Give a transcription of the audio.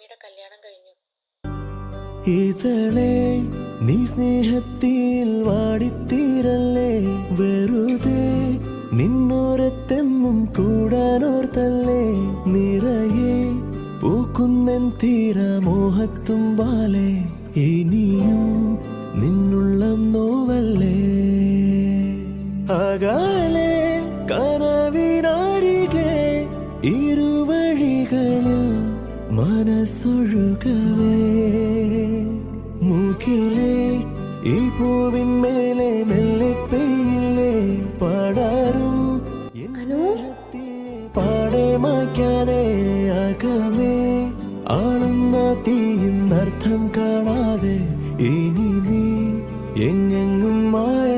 മമ്മിയുടെ കല്യാണം കഴിഞ്ഞു. ഇതളേ നീ സ്നേഹത്തിൽ വാടിത്തീരല്ലേ, വെറുതെ നിന്നോരത്തെന്നും കൂടാനോർത്തല്ലേ, നിറയെ പൂക്കുന്നൻ തീരമോഹത്തുമ്പാലെ ഇനിയും നിന്നുള്ളം നോവല്ലേ. അകാലെ കനവിനരികെ ഇരുവഴികളിൽ മനസ്സൊഴുകവേ, മൂക്കിലെ ഈ പൂവിന്മേലെ മെല്ലെ പെയ്യില്ലേ പടരും പാടെ മായ്ക്കാതെ അകമേ ആളുന്ന തീയിന്നർത്ഥം കാണാതെ ഇനി നീ എങ്ങെങ്ങും മായ